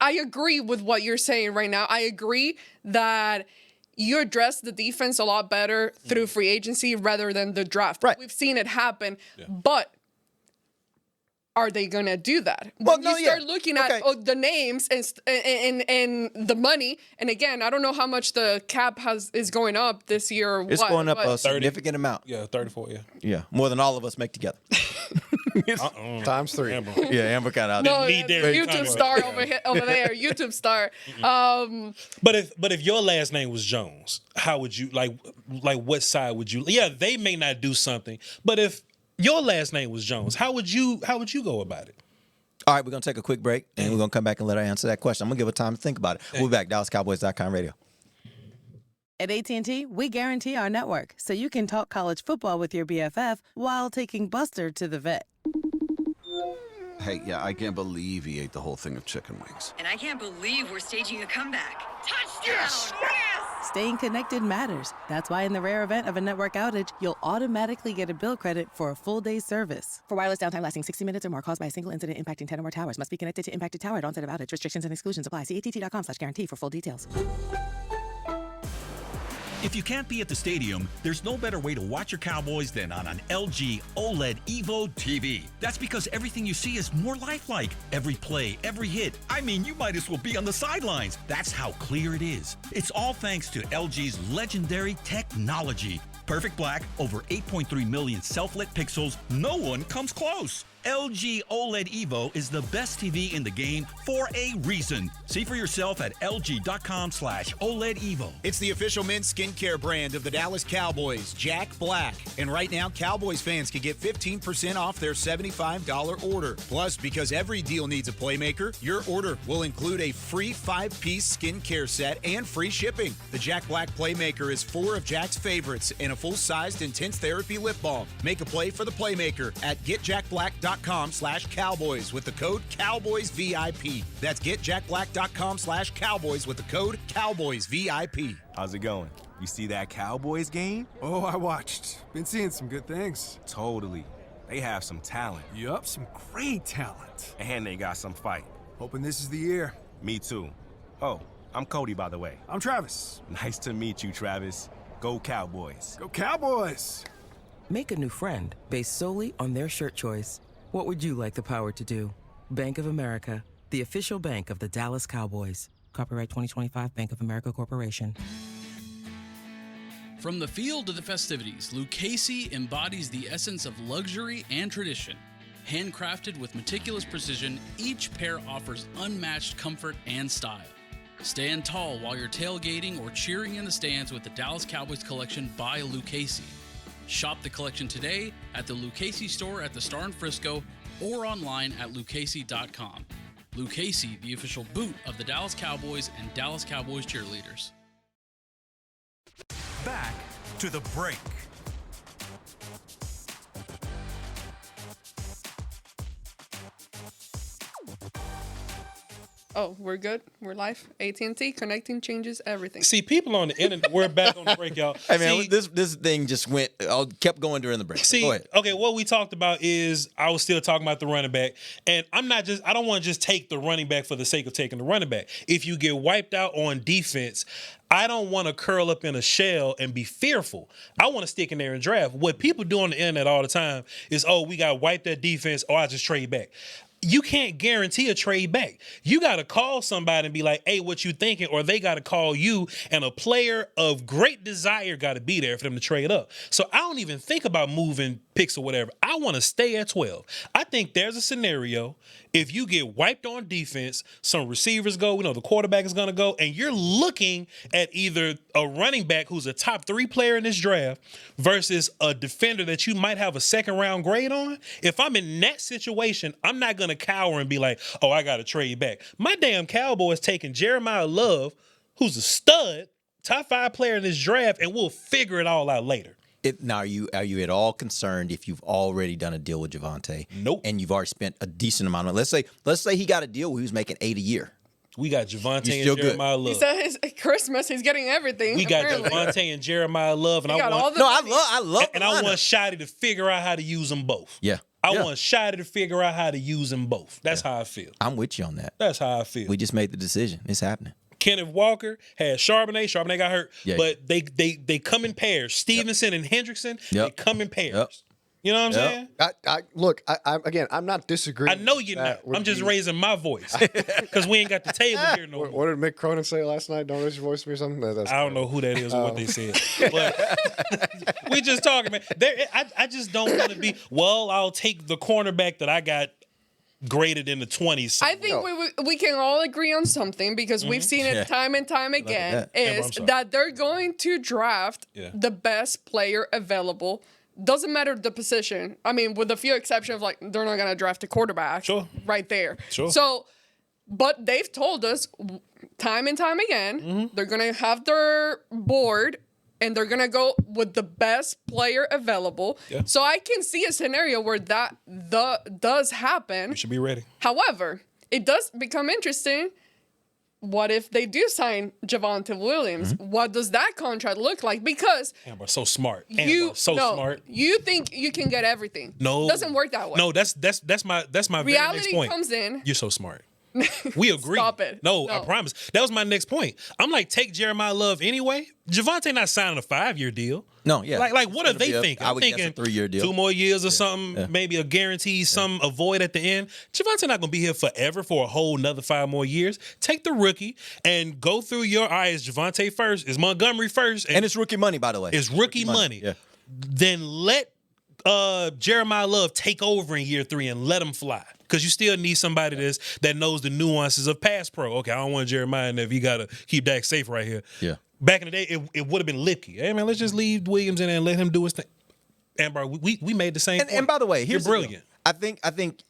I agree with what you're saying right now. I agree that you address the defense a lot better through free agency rather than the draft. Right. We've seen it happen, but are they gonna do that? Well, When you start looking at the names and the money, and again, I don't know how much the cap is going up this year. Or It's what, going up but a significant amount. Yeah, 34, yeah. Yeah, more than all of us make together. Times 3. Amber. Yeah, Amber got out. no, need Derek YouTube Conway. star over there, YouTube star. But if your last name was Jones, how would you like what side would you? Yeah, they may not do something, but if your last name was Jones, how would you go about it? All right, we're going to take a quick break, and we're going to come back and let her answer that question. I'm going to give her time to think about it. We'll be back. DallasCowboys.com radio. At AT&T, we guarantee our network so you can talk college football with your BFF while taking Buster to the vet. Hey, yeah, I can't believe he ate the whole thing of chicken wings. And I can't believe we're staging a comeback. Touchdown! Yes! Staying connected matters. That's why in the rare event of a network outage, you'll automatically get a bill credit for a full day's service. For wireless downtime lasting 60 minutes or more caused by a single incident impacting 10 or more towers, must be connected to impacted tower at onset of outage. Restrictions and exclusions apply. See att.com/guarantee for full details. If you can't be at the stadium, there's no better way to watch your Cowboys than on an LG OLED Evo TV. That's because everything you see is more lifelike. Every play, every hit. I mean, you might as well be on the sidelines. That's how clear it is. It's all thanks to LG's legendary technology. Perfect black, over 8.3 million self-lit pixels. No one comes close. LG OLED Evo is the best TV in the game for a reason. See for yourself at lg.com/OLED Evo. It's the official men's skincare brand of the Dallas Cowboys, Jack Black. And right now, Cowboys fans can get 15% off their $75 order. Plus, because every deal needs a playmaker, your order will include a free 5-piece skincare set and free shipping. The Jack Black Playmaker is 4 of Jack's favorites and a full-sized intense therapy lip balm. Make a play for the playmaker at getjackblack.com/Cowboys with the code CowboysVIP. That's getjackblack.com/Cowboys with the code CowboysVIP. How's it going? You see that Cowboys game? Oh, I watched. Been seeing some good things. Totally. They have some talent. Yup, some great talent. And they got some fight. Hoping this is the year. Me too. Oh, I'm Cody, by the way. I'm Travis. Nice to meet you, Travis. Go Cowboys. Go Cowboys! Make a new friend based solely on their shirt choice. What would you like the power to do? Bank of America, the official bank of the Dallas Cowboys. Copyright 2025 Bank of America Corporation. From the field to the festivities, Lucchese embodies the essence of luxury and tradition. Handcrafted with meticulous precision, each pair offers unmatched comfort and style. Stand tall while you're tailgating or cheering in the stands with the Dallas Cowboys collection by Lucchese. Shop the collection today at the Lucchese store at the Star in Frisco or online at lucchese.com. Lucchese, the official boot of the Dallas Cowboys and Dallas Cowboys cheerleaders. Back to the break. Oh, we're good. We're live. AT&T connecting changes everything. See, people on the internet. We're back on the break, y'all. Hey man, this thing just kept going during the break. See, Go ahead. Okay, what we talked about is I was still talking about the running back, and I don't want to just take the running back for the sake of taking the running back. If you get wiped out on defense, I don't want to curl up in a shell and be fearful. I want to stick in there and draft. What people do on the internet all the time is, oh, we got wiped that defense, or I just trade back. You can't guarantee a trade back. You got to call somebody and be like, hey, what you thinking? Or they got to call you, and a player of great desire got to be there for them to trade up. So I don't even think about moving picks or whatever. I want to stay at 12. I think there's a scenario if you get wiped on defense, some receivers go, the quarterback is going to go, and you're looking at either a running back who's a top 3 player in this draft versus a defender that you might have a second-round grade on. If I'm in that situation, I'm not going to cower and be like, oh, I got to trade back. My damn Cowboys taking Jeremiah Love, who's a stud, top 5 player in this draft, and we'll figure it all out later. Now, are you at all concerned if you've already done a deal with Javonte? Nope. And you've already spent a decent amount of let's say he got a deal where he was making $8 a year. We got Javonte and Jeremiah Love. He said his Christmas, he's getting everything. We got apparently. Javonte and Jeremiah Love, and I love. And I want Shotty to figure out how to use them both. Yeah. I want Shotty to figure out how to use them both. That's how I feel. I'm with you on that. That's how I feel. We just made the decision. It's happening. Kenneth Walker had Charbonnet. Charbonnet got hurt, Yeah. but they come in pairs. Stevenson and Hendrickson, they come in pairs. You know what I'm saying? Look, I'm not disagreeing. I know you're not. I'm just raising my voice because we ain't got the table here no more. What did Mick Cronin say last night? Don't raise your voice to me or something? I don't know who that is or what they said. But we just talking, man. I just don't want to be, I'll take the cornerback that I got graded in the 20s. I think we can all agree on something because we've seen it time and time again, is that they're going to draft the best player available. Doesn't matter the position. I mean, with a few exceptions, like they're not going to draft a quarterback right there. Sure. So, but they've told us time and time again, they're going to have their board and they're going to go with the best player available. Yeah. So I can see a scenario where that does happen. You should be ready. However, it does become interesting. What if they do sign Javonte Williams? What does that contract look like? Because Amber, so smart. smart. You think you can get everything. No. It doesn't work that way. No, that's my very next Reality point. comes in. You're so smart. We agree. Stop it. No, I promise. That was my next point. I'm like, take Jeremiah Love anyway. Javonte not signing a 5-year deal. No, yeah. Like what are they thinking? I would guess a 3-year deal. 2 more years or something, maybe a guarantee, some avoid at the end. Javonte not going to be here forever for a whole another 5 more years. Take the rookie and go through your eyes. Javonte first. Is Montgomery first. And it's rookie money, by the way. It's rookie money. Yeah. Then let Jeremiah Love take over in year 3 and let him fly. Because you still need somebody that knows the nuances of pass pro. Okay, I don't want Jeremiah in there if you got to keep Dak safe right here. Yeah. Back in the day, it would have been Lipke. Hey, man, let's just leave Williams in there and let him do his thing. Ambar, we made the same point. And by the way, here's You're brilliant. I think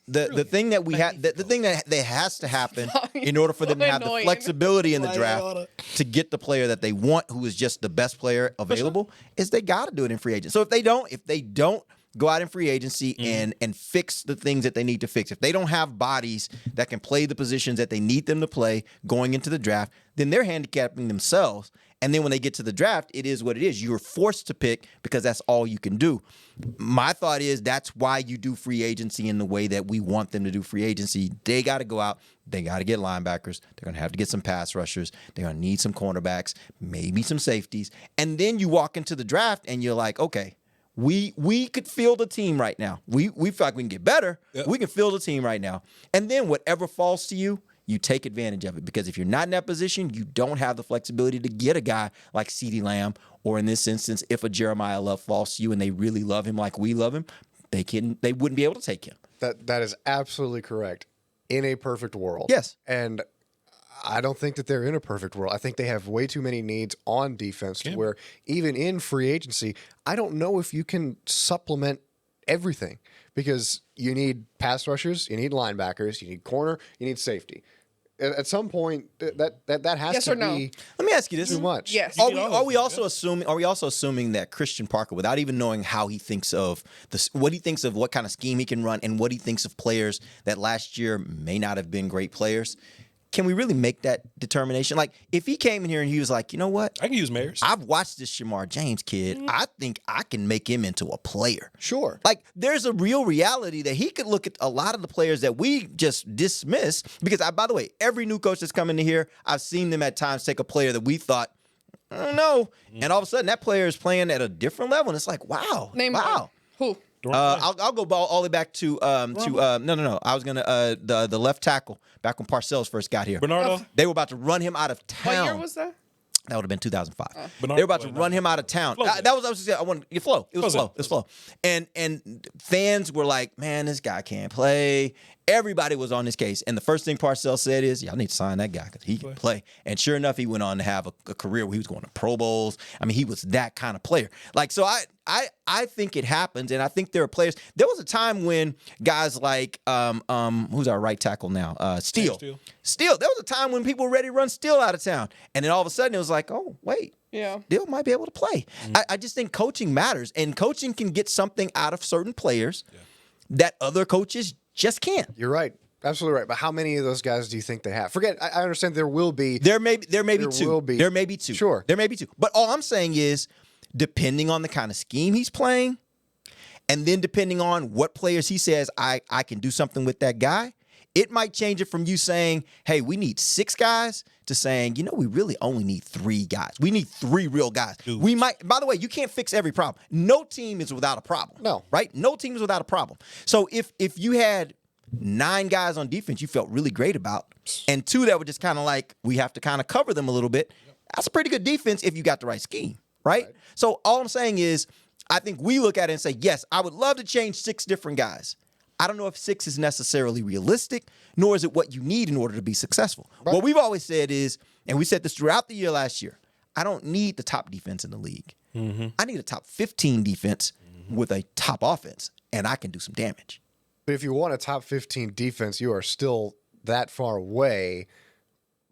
the thing that we have the thing that has to happen in order for them to have the flexibility in the draft to get the player that they want, who is just the best player available, is they got to do it in free agent. So if they don't go out in free agency and fix the things that they need to fix, if they don't have bodies that can play the positions that they need them to play going into the draft, then they're handicapping themselves. And then when they get to the draft, it is what it is. You're forced to pick because that's all you can do. My thought is that's why you do free agency in the way that we want them to do free agency. They got to go out. They got to get linebackers. They're going to have to get some pass rushers. They're going to need some cornerbacks, maybe some safeties. And then you walk into the draft and you're like, okay, we could field a team right now. We feel like we can get better. Yep. We can field a team right now. And then whatever falls to you, you take advantage of it. Because if you're not in that position, you don't have the flexibility to get a guy like CeeDee Lamb, or in this instance, if a Jeremiah Love falls to you and they really love him like we love him, they wouldn't be able to take him. That is absolutely correct. In a perfect world. Yes. And I don't think that they're in a perfect world. I think they have way too many needs on defense to where even in free agency, I don't know if you can supplement everything, because you need pass rushers, you need linebackers, you need corner, you need safety. At some point, that has yes to or no? be. Let me ask you this: too much. Yes. Are we also assuming that Christian Parker, without even knowing how he thinks of what he thinks of what kind of scheme he can run, and what he thinks of players that last year may not have been great players, can we really make that determination? Like, if he came in here and he was like, you know what? I can use Mayers. I've watched this Shamar James kid. I think I can make him into a player. Sure. Like, there's a real reality that he could look at a lot of the players that we just dismiss. Because, by the way, every new coach that's coming in here, I've seen them at times take a player that we thought, I don't know. And all of a sudden, that player is playing at a different level. And it's like, wow. Name wow. Who? I'll go all the way back to no. I was gonna the left tackle back when Parcells first got here. Bernardo. They were about to run him out of town. What year was that? That would have been 2005. They Bernardo were about to run him out of town. That was I was just saying. I wanted it flow. It was flow. It was flow. And fans were like, man, this guy can't play. Everybody was on his case. And the first thing Parcells said is, y'all need to sign that guy because he can play. And sure enough, he went on to have a career where he was going to Pro Bowls. I mean, he was that kind of player. Like, so I think it happens, and I think there are players. There was a time when guys like who's our right tackle now? Steele. There was a time when people were ready to run Steele out of town. And then all of a sudden it was like, oh, wait. Yeah. Steele might be able to play. I just think coaching matters, and coaching can get something out of certain players that other coaches just can't. You're right. Absolutely right. But how many of those guys do you think they have? Forget, I understand there will be. There may be two. Will be. There may be two. Sure. There may be two. But all I'm saying is, depending on the kind of scheme he's playing, and then depending on what players he says, I can do something with that guy, it might change it from you saying, hey, we need 6 guys, to saying, you know, we really only need 3 guys. We need 3 real guys. Dude. We might, by the way, you can't fix every problem. No team is without a problem. No. Right? No team is without a problem. So if you had 9 guys on defense you felt really great about, and 2 that were just kind of like, we have to kind of cover them a little bit, that's a pretty good defense if you got the right scheme, right? So all I'm saying is, I think we look at it and say, yes, I would love to change 6 different guys. I don't know if 6 is necessarily realistic, nor is it what you need in order to be successful. Right. What we've always said is, and we said this throughout the year last year, I don't need the top defense in the league. Mm-hmm. I need a top 15 defense with a top offense, and I can do some damage. But if you want a top 15 defense, you are still that far away,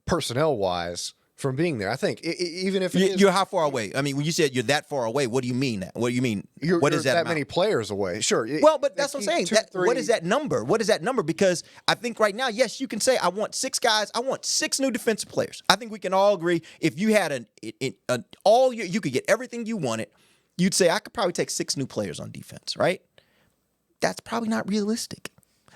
personnel-wise, from being there. I think even if you're how far away? I mean, when you said you're that far away, what do you mean? What do you mean? What is that many players away? Sure. Well, but that's what I'm saying. What is that number? What is that number? Because I think right now, yes, you can say I want 6 guys. I want 6 new defensive players. I think we can all agree. If you had an all year, you could get everything you wanted. You'd say I could probably take 6 new players on defense, right? That's probably not realistic.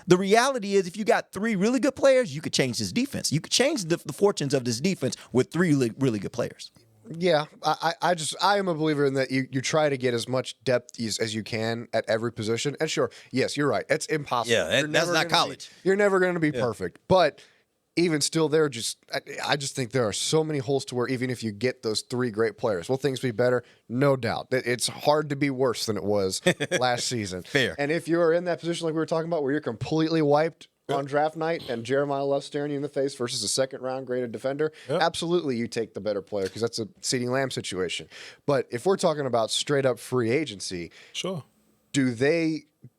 The reality is, if you got 3 really good players, you could change this defense. You could change the fortunes of this defense with 3 really good players. Yeah, I am a believer in that you try to get as much depth as you can at every position. And sure, yes, you're right. It's impossible. Yeah, that's not college. You're never going to be perfect. But even still, I just think there are so many holes to where even if you get those 3 great players, will things be better? No doubt. It's hard to be worse than it was last season. Fair. And if you're in that position like we were talking about where you're completely wiped on draft night and Jeremiah Love staring you in the face versus a second-round graded defender, absolutely you take the better player because that's a CeeDee Lamb situation. But if we're talking about straight-up free agency, sure, do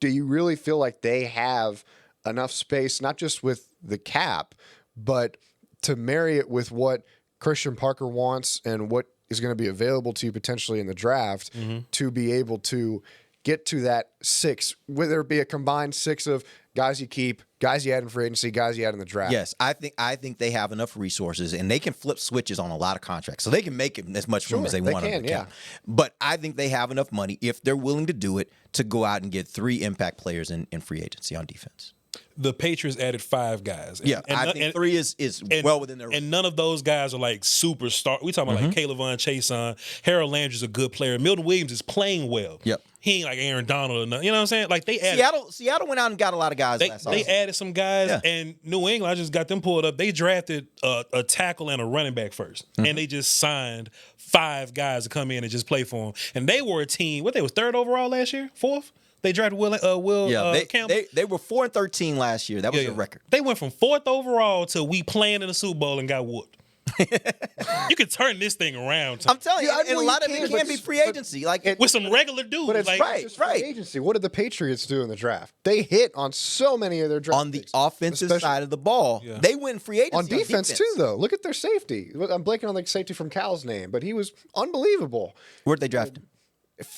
you really feel like they have enough space, not just with the cap, but to marry it with what Christian Parker wants and what is going to be available to you potentially in the draft to be able to get to that 6, whether it be a combined 6 of guys you keep, guys you add in free agency, guys you add in the draft? Yes, I think they have enough resources, and they can flip switches on a lot of contracts, so they can make it as much room as they want on the cap. But I think they have enough money, if they're willing to do it, to go out and get 3 impact players in free agency on defense. The Patriots added 5 guys. I think 3 is well within their. And none of those guys are like superstar. We talking about like Caleb Von Chason. Harold Landry's a good player. Milton Williams is playing well. Yep. He ain't like Aaron Donald or nothing. You know what I'm saying? Like they added Seattle went out and got a lot of guys last They season. added some guys, and New England, I just got them pulled up. They drafted a tackle and a running back first, and they just signed 5 guys to come in and just play for them. And they were a team. What, they was 3rd overall last year? 4th? They drafted Will Campbell. They were 4-13 last year. That was a record. They went from 4th overall to we playing in the Super Bowl and got whooped. You could turn this thing around. I'm telling you, and a lot of it can be free agency, with some regular dudes. But it's like, free agency. What did the Patriots do in the draft? They hit on so many of their draft on the offensive side of the ball. Yeah. They win free agency on defense too, though. Look at their safety. I'm blanking on the safety from Cal's name, but he was unbelievable. Where'd they draft him?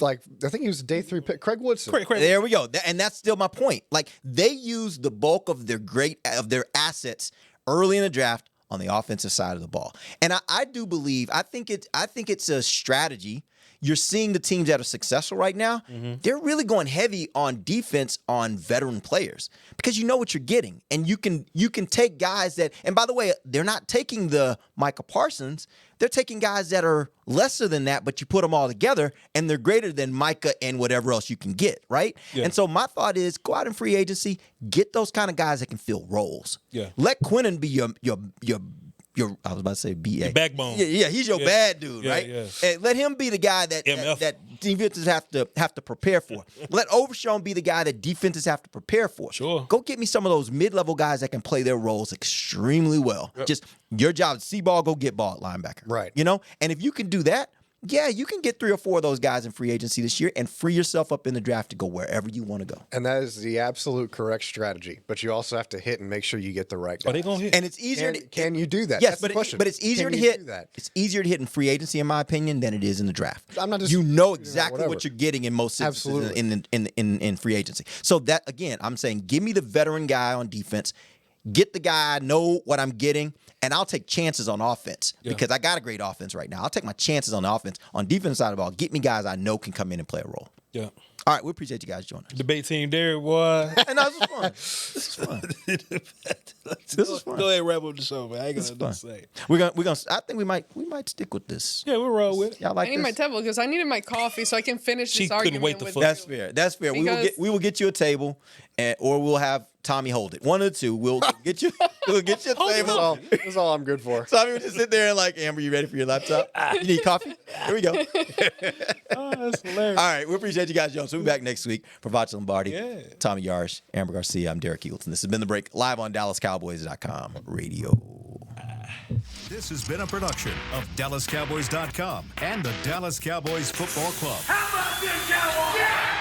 I think he was a day 3 pick. Craig Woodson. There we go. And that's still my point. Like, they used the bulk of their assets early in the draft on the offensive side of the ball. And I do believe, I think it's a strategy. You're seeing the teams that are successful right now, they're really going heavy on defense on veteran players because you know what you're getting. And you can take guys that, and by the way, they're not taking the Micah Parsons. They're taking guys that are lesser than that, but you put them all together, and they're greater than Micah and whatever else you can get, right? Yeah. And so my thought is go out in free agency, get those kind of guys that can fill roles. Yeah. Let Quinnen be your I was about to say BA. Your backbone. Yeah, he's your bad dude, right? Yeah. And let him be the guy that defenses have to prepare for. Let Overshawn be the guy that defenses have to prepare for. Sure. Go get me some of those mid-level guys that can play their roles extremely well. Yep. Just your job, see ball, go get ball at linebacker. Right. You know? And if you can do that, yeah, you can get 3 or 4 of those guys in free agency this year and free yourself up in the draft to go wherever you want to go. And that is the absolute correct strategy. But you also have to hit and make sure you get the right guys. Are they gonna hit? And it's easier Can you do that? Yes, That's the question. but it's easier Can to you hit. do that? It's easier to hit in free agency, in my opinion, than it is in the draft. I'm not just you know exactly whatever. what you're getting in most instances Absolutely. in free agency. So that again, I'm saying, give me the veteran guy on defense. Get the guy, know what I'm getting, and I'll take chances on offense because I got a great offense right now. I'll take my chances on offense. On defense side of the ball, get me guys I know can come in and play a role. Yeah. All right, we appreciate you guys joining us. Debate team there, boy. And this is fun. This is fun. This is fun. Go ahead and wrap up the show, man. I ain't got nothing to say. We're gonna. I think we might stick with this. Yeah, we'll roll with it. Y'all like I need this? my table because I needed my coffee so I can finish this argument with That's fair. That's fair. We will get you a table, or we'll have Tommy hold it. One of the two. We'll get you. We'll get you a table. That's all I'm good for. Tommy will just sit there and like, Amber, you ready for your laptop? You need coffee? Here we go. Oh, that's hilarious. All right, we appreciate you guys, Jones. We'll be back next week for Voch Lombardi, Tommy Yarrish, Amber Garcia. I'm Derek Eagleton. This has been The Break, live on DallasCowboys.com radio. This has been a production of DallasCowboys.com and the Dallas Cowboys Football Club. How about this, Cowboys? Yeah!